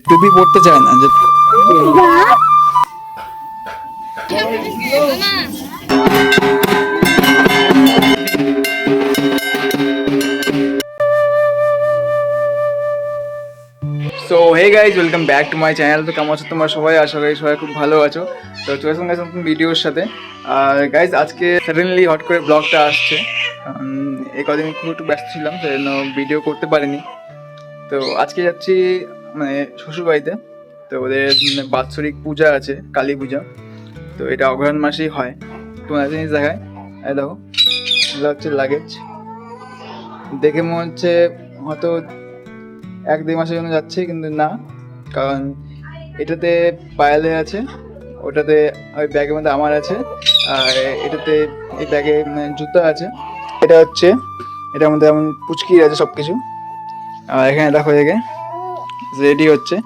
টুপি পড়তে চায় না যে so hey guys, welcome back to my channel. তো কেমন আছো তোমরা সবাই? আশা করি সবাই খুব ভালো আছো। তো চলে আসলাম গাইজ নতুন ভিডিওর সাথে। আর গাইজ আজকে সাডেনলি হট করে ব্লগটা আসছে। এই কদিন খুব একটু ব্যস্ত ছিলাম, সেই জন্য ভিডিও করতে পারিনি। তো আজকে যাচ্ছি মানে শ্বশুরবাড়িতে। তো ওদের বাৎসরিক পূজা আছে, কালী পূজা। তো এটা অগ্রহায়ণ মাসেই হয়। তোমার একটা জিনিস দেখায়, এই দেখো, এগুলো হচ্ছে লাগেজ। দেখে মনে হচ্ছে হয়তো 1-2 মাসের জন্য যাচ্ছে, কিন্তু না, কারণ এটাতে পায়েলে আছে, ওটাতে ওই ব্যাগের মধ্যে আমার আছে, আর এটাতে এই ব্যাগে জুতা আছে। এটা হচ্ছে এটার মধ্যে এমন পুচকি আছে সব কিছু। আর এখানে দেখো এদিকে রেডি হচ্ছে,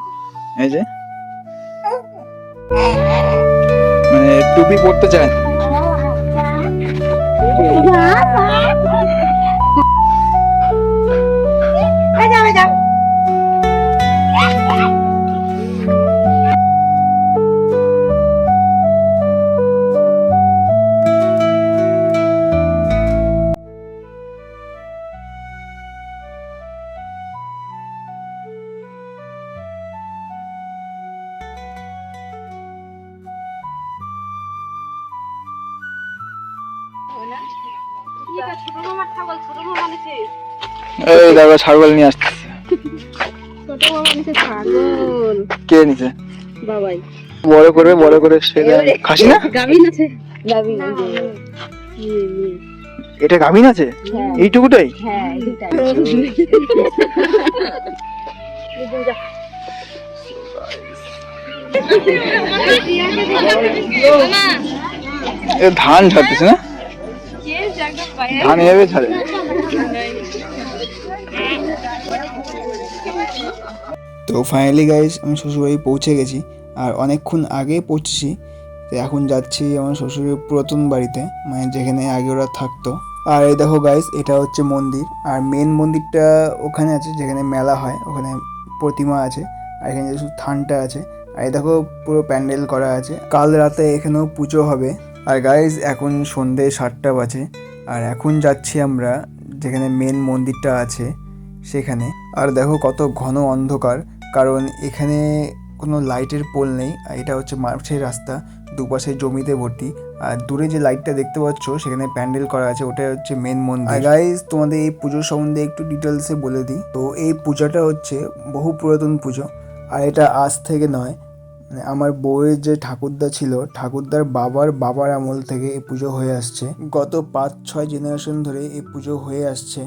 এই যে মানে টুপি পরতে চায় না। এই দেখো ছাগল নিয়ে আসতেছে। কে নিছে? বাবাই বড় করে খাসি না? গাভিন আছে। গাভিন এটা গাভিন আছে? এইটুকুটাই? হ্যাঁ, ধান ছাড়তেছে না? ধান এভাবে ছাড়ে? তো ফাইনালি গাইজ আমি শ্বশুরবাড়ি পৌঁছে গেছি, আর অনেকক্ষণ আগে পৌঁছেছি। তো এখন যাচ্ছি আমার শ্বশুরের পুরাতন বাড়িতে, মানে যেখানে আগে ওরা থাকতো। আর এই দেখো গাইজ, এটা হচ্ছে মন্দির, আর মেন মন্দিরটা ওখানে আছে যেখানে মেলা হয়, ওখানে প্রতিমা আছে। আর এখানে শুধু থানটা আছে। আর এই দেখো পুরো প্যান্ডেল করা আছে, কাল রাতে এখানেও পুজো হবে। আর গাইজ এখন সন্ধ্যে 7টা বাজে, আর এখন যাচ্ছি আমরা যেখানে মেন মন্দিরটা আছে সেখানে। আর দেখো কত ঘন অন্ধকার, কারণ এখানে কোনো লাইটের পোল নেই। আর এটা হচ্ছে মাঠের রাস্তা, দুপাশে জমিতে ভর্তি। আর দূরে যে লাইটটা দেখতে পাচ্ছ সেখানে প্যান্ডেল করা আছে, ওটা হচ্ছে মেন মন্দির। আর গাইজ তোমাদের এই পুজোর সম্বন্ধে একটু ডিটেলসে বলে দিই। তো এই পূজাটা হচ্ছে বহু পুরাতন পুজো, আর এটা আজ থেকে নয়, মানে আমার বউয়ের যে ঠাকুরদা ছিল, ঠাকুরদার বাবার আমল থেকে এই পুজো হয়ে আসছে। গত 5-6 জেনারেশন ধরে এই পুজো হয়ে আসছে।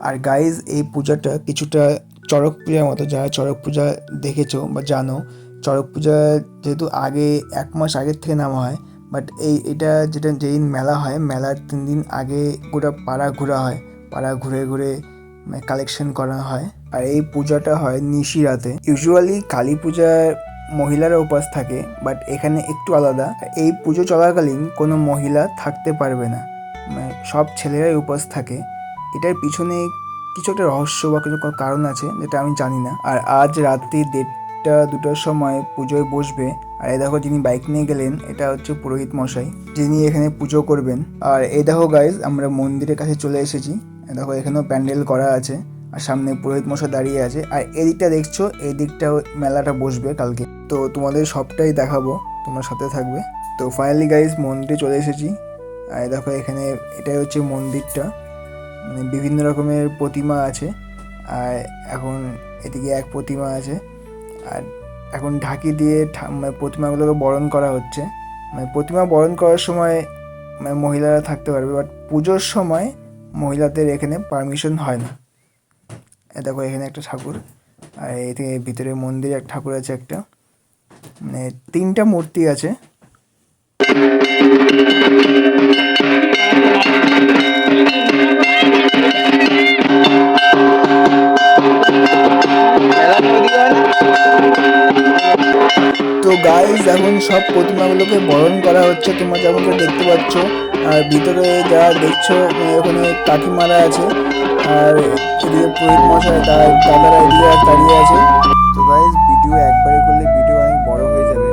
আর গাইজ এই পূজাটা কিছুটা চড়ক পূজার মতো। যারা চড়ক পূজা দেখেছো বা জানো, চড়ক পূজা যেহেতু আগে 1 মাস আগের থেকে নামা হয়, বাট এটা যেটা যেদিন মেলা হয়, মেলার 3 দিন আগে গোটা পাড়া ঘোরা হয়, পাড়া ঘুরে ঘুরে কালেকশন করা হয়। আর এই পূজাটা হয় নিশিরাতে। ইউজুয়ালি কালী পূজার মহিলারা উপাস থাকে, বাট এখানে একটু আলাদা। এই পুজো চলাকালীন কোনো মহিলা থাকতে পারবে না, মানে সব ছেলেরাই উপাস থাকে। এটার পিছনে কিছু একটা রহস্য বা কিছু কারণ আছে যেটা আমি জানি না। আর আজ রাত্রি 1:30-2টার সময় পুজোয় বসবে। আর এই দেখো যিনি বাইক নিয়ে গেলেন, এটা হচ্ছে পুরোহিত মশাই, যিনি এখানে পুজো করবেন। আর এই দেখো গাইজ, আমরা মন্দিরের কাছে চলে এসেছি। দেখো এখানেও প্যান্ডেল করা আছে, আর সামনে পুরোহিত মশাই দাঁড়িয়ে আছে। আর এদিকটা দেখছো, এই দিকটা মেলাটা বসবে কালকে। তো তোমাদের সবটাই দেখাবো, তোমার সাথে থাকবে। তো ফাইনালি গাইজ মন্দিরে চলে এসেছি। আর দেখো এখানে এটাই হচ্ছে মন্দিরটা, মানে বিভিন্ন রকমের প্রতিমা আছে। আর এখন এদিকে এক প্রতিমা আছে, আর এখন ঢাকি দিয়ে প্রতিমাগুলোকে বরণ করা হচ্ছে। মানে প্রতিমা বরণ করার সময় মানে মহিলারা থাকতে পারবে, বাট পুজোর সময় মহিলাদের এখানে পারমিশন হয় না। দেখো এখানে একটা ঠাকুর, আর এদিকে ভিতরে মন্দিরে এক ঠাকুর আছে একটা, মানে 3টা মূর্তি আছে। তো গাইজ এখন সব প্রতিমাগুলোকে বরণ করা হচ্ছে, তোমরা যেমন দেখতে পাচ্ছ। আর ভিতরে যারা দেখছো ওখানে কাকিমারা আছে, আর এদিকে পুরোহিত মশাই দাদারা এদিকে দাঁড়িয়ে আছে। তো গাইজ ভিডিও একবারে করলে ভিডিও অনেক বড় হয়ে যাবে,